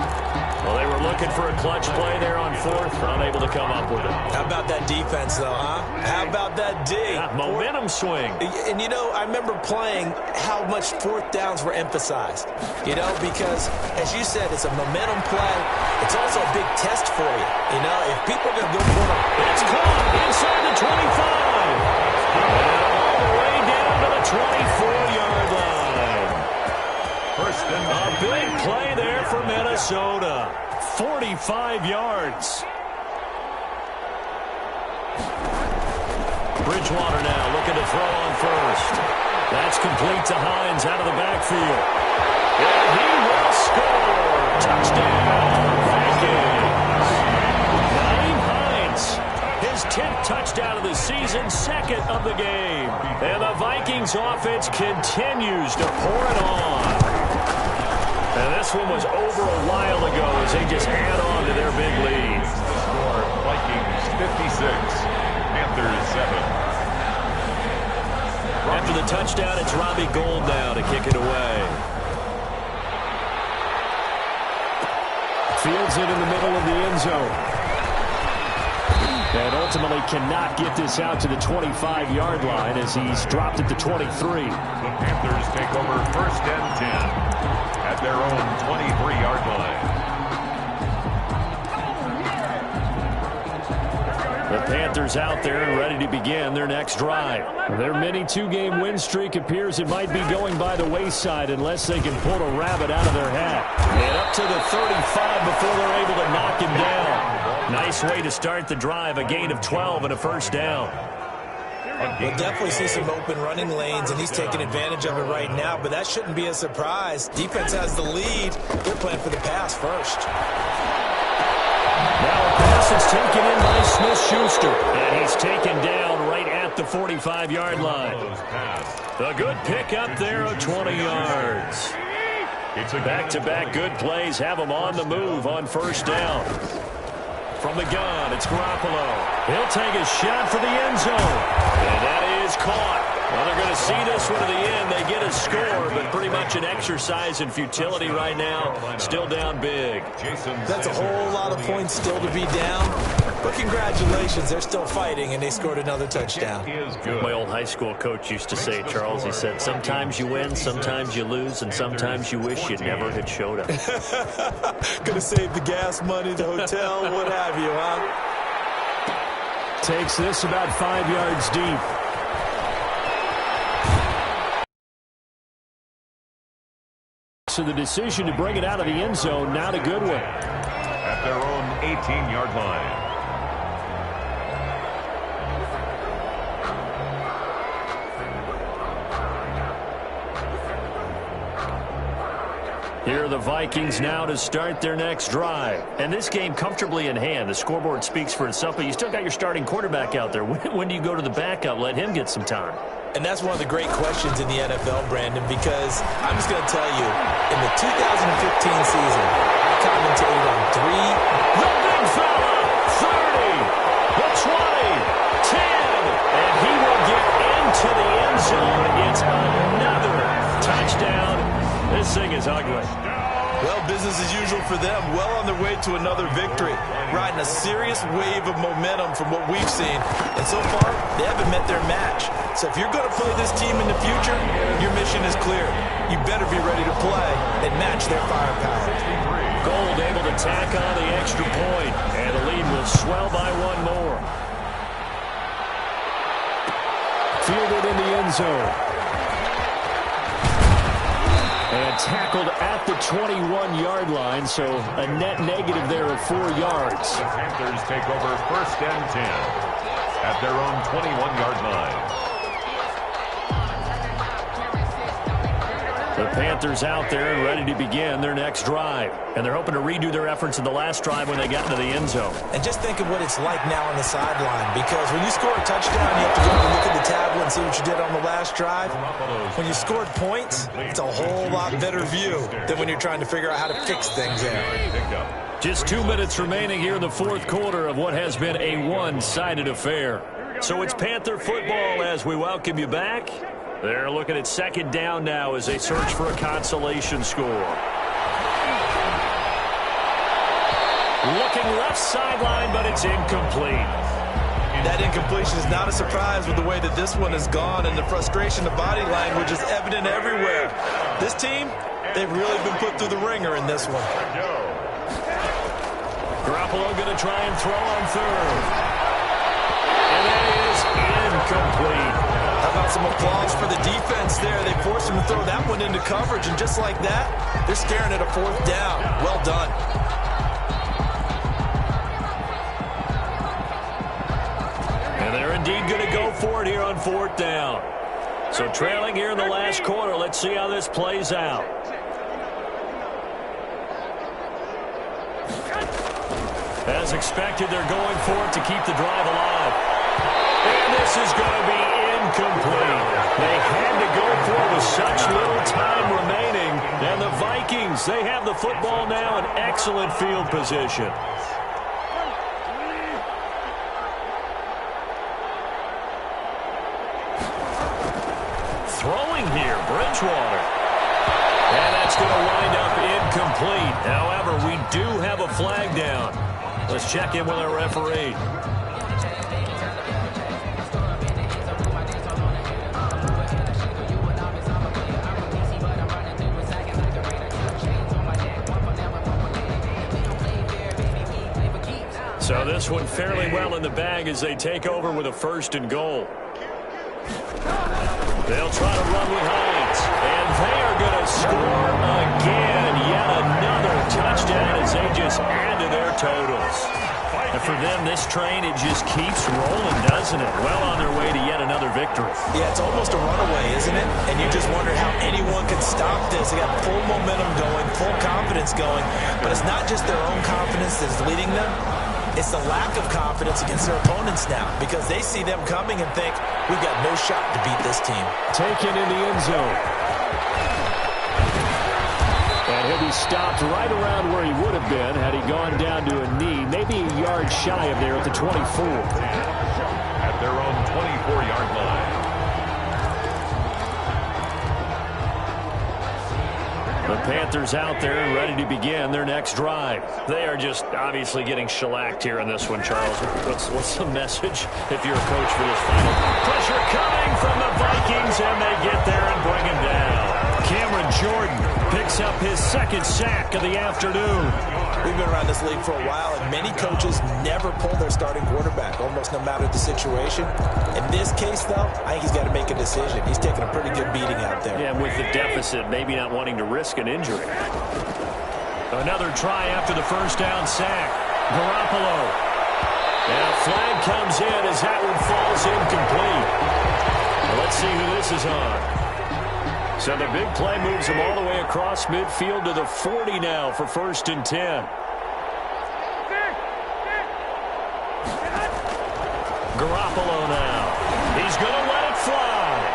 Speaker 2: Well, they were looking for a clutch play there on 4th, unable to come up with it.
Speaker 4: How about that defense, though, huh? How about that D?
Speaker 2: Yeah, momentum swing.
Speaker 4: And, you know, I remember playing how much 4th downs were emphasized. You know, because, as you said, it's a momentum play. It's also a big test for you. You know, if people are going to go for it.
Speaker 2: It's caught inside the 25. And all the way down to the 24-yard line. A big play there for Minnesota. 45 yards. Bridgewater now looking to throw on first. That's complete to Hines out of the backfield. And he will score. Touchdown, Vikings. Naeem Hines, his 10th touchdown of the season, 2nd of the game. And the Vikings offense continues to pour it on. And this one was over a while ago as they just add on to their big lead.
Speaker 3: Score Vikings 56, Panthers 7.
Speaker 2: After the touchdown, it's Robbie Gould now to kick it away. Fields it in the middle of the end zone. And ultimately cannot get this out to the 25-yard line as he's dropped at the 23.
Speaker 3: The Panthers take over 1st and 10 at their own 23-yard line.
Speaker 2: The Panthers out there and ready to begin their next drive. Their mini 2-game win streak appears it might be going by the wayside unless they can pull a rabbit out of their hat. And up to the 35 before they're able to knock him down. Nice way to start the drive, a gain of 12 and a 1st down.
Speaker 4: We'll definitely see some open running lanes, and he's taking advantage of it right now, but that shouldn't be a surprise. Defense has the lead. They're playing for the pass first.
Speaker 2: Now a pass is taken in by Smith-Schuster, and he's taken down right at the 45-yard line. A good pickup there of 20 yards. Back-to-back good plays have him on the move on 1st down. From the gun, it's Garoppolo. He'll take a shot for the end zone. And that is caught. Well, they're going to see this one to the end. They get a score, but pretty much an exercise in futility right now. Still down big.
Speaker 4: That's a whole lot of points still to be down. But congratulations, they're still fighting, and they scored another touchdown.
Speaker 2: My old high school coach used to say, Charles, he said, sometimes you win, sometimes you lose, and sometimes you wish you never had showed up.
Speaker 4: Gonna save the gas money, the hotel, what have you, huh?
Speaker 2: Takes this about 5 yards deep. So the decision to bring it out of the end zone, not a good one.
Speaker 3: At their own 18-yard line.
Speaker 2: Here are the Vikings now to start their next drive. And this game comfortably in hand. The scoreboard speaks for itself, but you still got your starting quarterback out there. When do you go to the backup? Let him get some time.
Speaker 4: And that's one of the great questions in the NFL, Brandon, because I'm just going to tell you, in the 2015 season, I commentated on 3.
Speaker 2: The big fella, 30, the 20, 10, and he will get into the end zone. It's another touchdown. This thing is ugly.
Speaker 4: Well, business as usual for them. Well on their way to another victory. Riding a serious wave of momentum from what we've seen. And so far, they haven't met their match. So if you're going to play this team in the future, your mission is clear. You better be ready to play and match their firepower.
Speaker 2: Gold able to tack on the extra point. And the lead will swell by one more. Fielded in the end zone. And tackled at the 21-yard line, so a net negative there of 4 yards.
Speaker 3: The Panthers take over 1st and 10 at their own 21-yard line.
Speaker 2: The Panthers out there and ready to begin their next drive. And they're hoping to redo their efforts in the last drive when they got into the end zone.
Speaker 4: And just think of what it's like now on the sideline, because when you score a touchdown, you have to go and look at the tablet and see what you did on the last drive. When you scored points, it's a whole lot better view than when you're trying to figure out how to fix things there.
Speaker 2: Just 2 minutes remaining here in the fourth quarter of what has been a one-sided affair. So it's Panther football as we welcome you back. They're looking at second down now as they search for a consolation score. Looking left sideline, but it's incomplete.
Speaker 4: That incompletion is not a surprise with the way that this one has gone, and the frustration of body language is evident everywhere. This team, they've really been put through the ringer in this one.
Speaker 2: Garoppolo going to try and throw on third. And that is incomplete.
Speaker 4: How about some applause for the defense there? They forced him to throw that one into coverage, and just like that, they're staring at a 4th down. Well done.
Speaker 2: And they're indeed going to go for it here on 4th down. So trailing here in the last quarter, let's see how this plays out. As expected, they're going for it to keep the drive alive. And this is going to be incomplete. They had to go for it with such little time remaining. And the Vikings, they have the football now in excellent field position. Throwing here, Bridgewater. And that's going to wind up incomplete. However, we do have a flag down. Let's check in with our referee. So this one fairly well in the bag as they take over with a 1st and goal. They'll try to run with Hines. And they are going to score again. Yet another touchdown as they just add to their totals. And for them, this train, it just keeps rolling, doesn't it? Well on their way to yet another victory.
Speaker 4: Yeah, it's almost a runaway, isn't it? And you just wonder how anyone can stop this. They got full momentum going, full confidence going. But it's not just their own confidence that's leading them. It's the lack of confidence against their opponents now, because they see them coming and think, we've got no shot to beat this team.
Speaker 2: Taken in the end zone. And he'll be stopped right around where he would have been had he gone down to a knee, maybe a yard shy of there at the 24.
Speaker 3: At their own 24-yard line.
Speaker 2: The Panthers out there and ready to begin their next drive. They are just obviously getting shellacked here in this one, Charles. What's the message if you're a coach for this final? Pressure coming from the Vikings, and they get there and bring him down. Cameron Jordan picks up his 2nd sack of the afternoon.
Speaker 4: We've been around this league for a while, and many coaches never pull their starting quarterback, almost no matter the situation. In this case, though, I think he's got to make a decision. He's taking a pretty good beating out there.
Speaker 2: Yeah, with the deficit, maybe not wanting to risk an injury. Another try after the 1st down sack. Garoppolo. And a flag comes in as that one falls incomplete. Let's see who this is on. So the big play moves them all the way across midfield to the 40 now for 1st and 10. Garoppolo now. He's going to let it fly.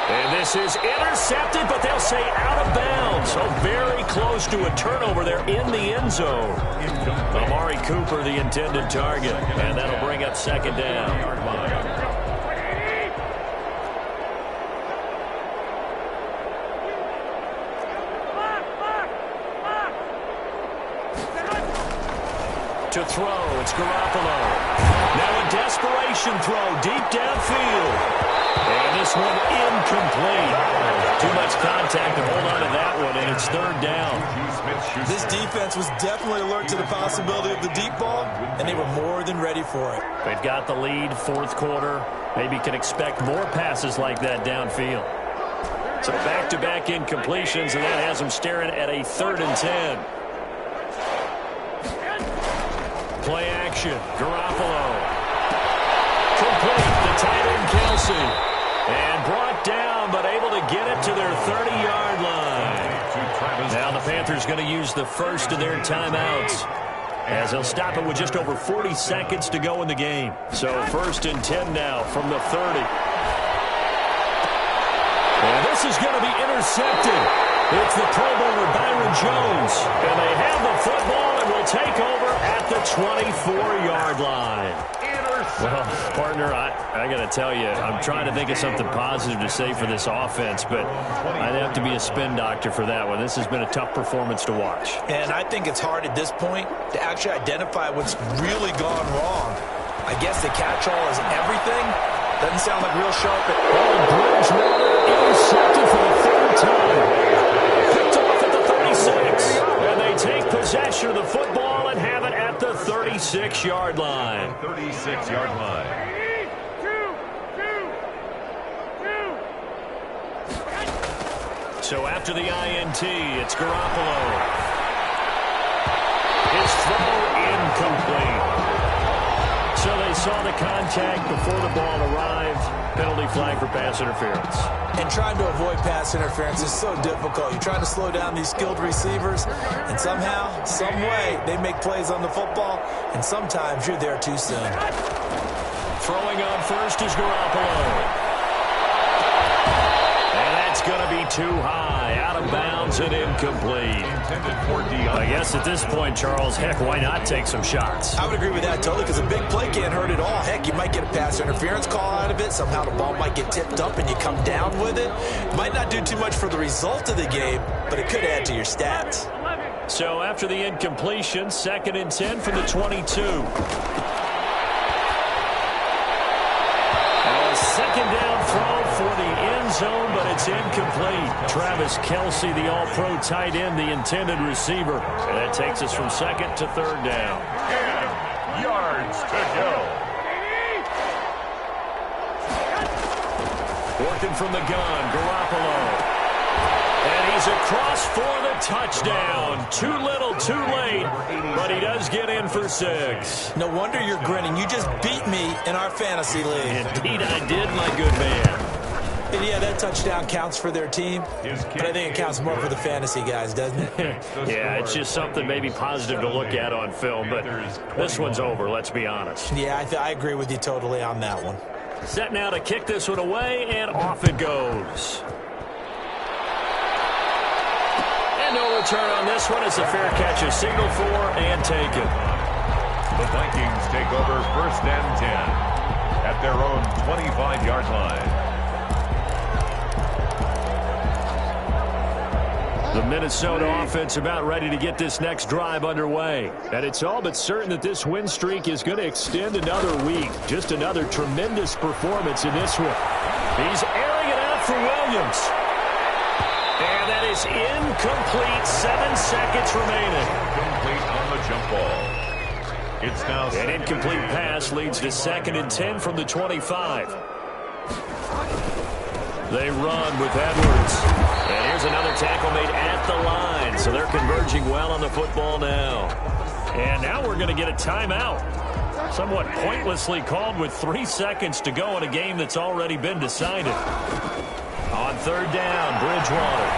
Speaker 2: And this is intercepted, but they'll say out of bounds. So very close to a turnover there in the end zone. Amari Cooper, the intended target. And that'll bring up 2nd down. To throw, it's Garoppolo. Now a desperation throw deep downfield. And this one incomplete. Too much contact to hold on to that one, and it's 3rd down.
Speaker 4: This defense was definitely alert to the possibility of the deep ball, and they were more than ready for it.
Speaker 2: They've got the lead, 4th quarter. Maybe can expect more passes like that downfield. So back-to-back incompletions, and that has them staring at a 3rd and 10. Play action. Garoppolo. Complete. The tight end, Kelsey. And brought down, but able to get it to their 30-yard line. Now the Panthers going to use the first of their timeouts, as they'll stop it with just over 40 seconds to go in the game. So 1st and 10 now from the 30. And this is going to be intercepted. It's the Pro Bowler Byron Jones. And they have the football and will take over at the 24-yard line. Well, partner, I got to tell you, I'm trying to think of something positive to say for this offense, but I'd have to be a spin doctor for that one. This has been a tough performance to watch.
Speaker 4: And I think it's hard at this point to actually identify what's really gone wrong. I guess the catch-all is everything. Doesn't sound like real sharp at all.
Speaker 2: Bridgewater intercepted for the 3rd time. Picked off at the 36. And they take possession of the football and have it at the 36-yard line.
Speaker 3: 36-yard line.
Speaker 2: So after the INT, it's Garoppolo. His throw incomplete. So they saw the contact before the ball arrived. Penalty flag for pass interference.
Speaker 4: And trying to avoid pass interference is so difficult. You're trying to slow down these skilled receivers, and somehow, some way, they make plays on the football, and sometimes you're there too soon.
Speaker 2: Throwing on first is Garoppolo. And that's going to be too high, out of bounds and incomplete. I guess at this point, Charles, heck, why not take some shots?
Speaker 4: I would agree with that totally, because a big play can't hurt at all. Heck, you might get a pass interference call out of it. Somehow the ball might get tipped up and you come down with it. Might not do too much for the result of the game, but it could add to your stats.
Speaker 2: So after the incompletion, 2nd and 10 from the 22. Second down throw for the end zone, but it's incomplete. Travis Kelce, the all-pro tight end, the intended receiver. And that takes us from 2nd to 3rd down.
Speaker 3: 10 yards to go.
Speaker 2: Working from the gun, Garoppolo. And he's across for the touchdown. Too little, too late, but he does get in for 6.
Speaker 4: No wonder you're grinning. You just beat me in our fantasy league.
Speaker 2: Indeed I did, my good man.
Speaker 4: And yeah, that touchdown counts for their team, but I think it counts more for the fantasy guys, doesn't it?
Speaker 2: Yeah, it's just something maybe positive to look at on film, but this one's over, let's be honest.
Speaker 4: Yeah, I agree with you totally on that one.
Speaker 2: Set now to kick this one away, and off it goes. No return on this one. It's a fair catch, a signal for and taken.
Speaker 3: The Vikings take over 1st and 10 at their own 25-yard line.
Speaker 2: The Minnesota offense about ready to get this next drive underway. And it's all but certain that this win streak is going to extend another week. Just another tremendous performance in this one. He's airing it out for Williams. And that is incomplete. 7 seconds remaining.
Speaker 3: Incomplete on the jump ball. It's now
Speaker 2: an incomplete pass leads to 2nd and 10 from the 25. They run with Edwards. And here's another tackle made at the line. So they're converging well on the football now. And now we're going to get a timeout. Somewhat pointlessly called with 3 seconds to go in a game that's already been decided. On third down, Bridgewater.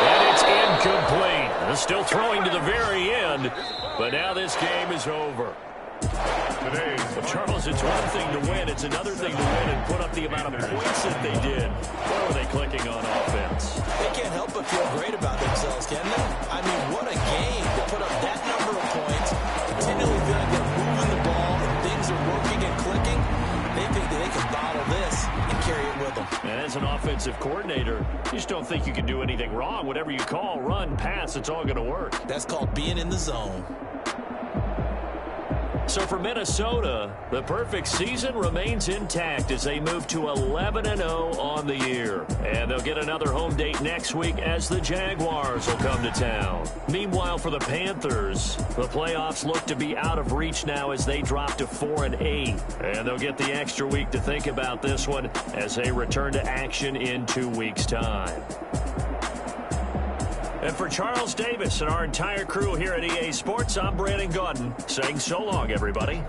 Speaker 2: And it's incomplete. Still throwing to the very end, but now this game is over. Well, Charles, it's one thing to win. It's another thing to win and put up the amount of points that they did. Where were they clicking on offense?
Speaker 4: They can't help but feel great about themselves, can they? I mean, what a game to put up that number of points, continually feeling they're moving the ball and things are working and clicking. They think that they can bottle this and carry it with them.
Speaker 2: And as an offensive coordinator, you just don't think you can do anything wrong. Whatever you call, run, pass, it's all going to work.
Speaker 4: That's called being in the zone.
Speaker 2: So for Minnesota, the perfect season remains intact as they move to 11-0 on the year. And they'll get another home date next week as the Jaguars will come to town. Meanwhile, for the Panthers, the playoffs look to be out of reach now as they drop to 4-8. And they'll get the extra week to think about this one as they return to action in 2 weeks' time. And for Charles Davis and our entire crew here at EA Sports, I'm Brandon Gaudin saying so long, everybody.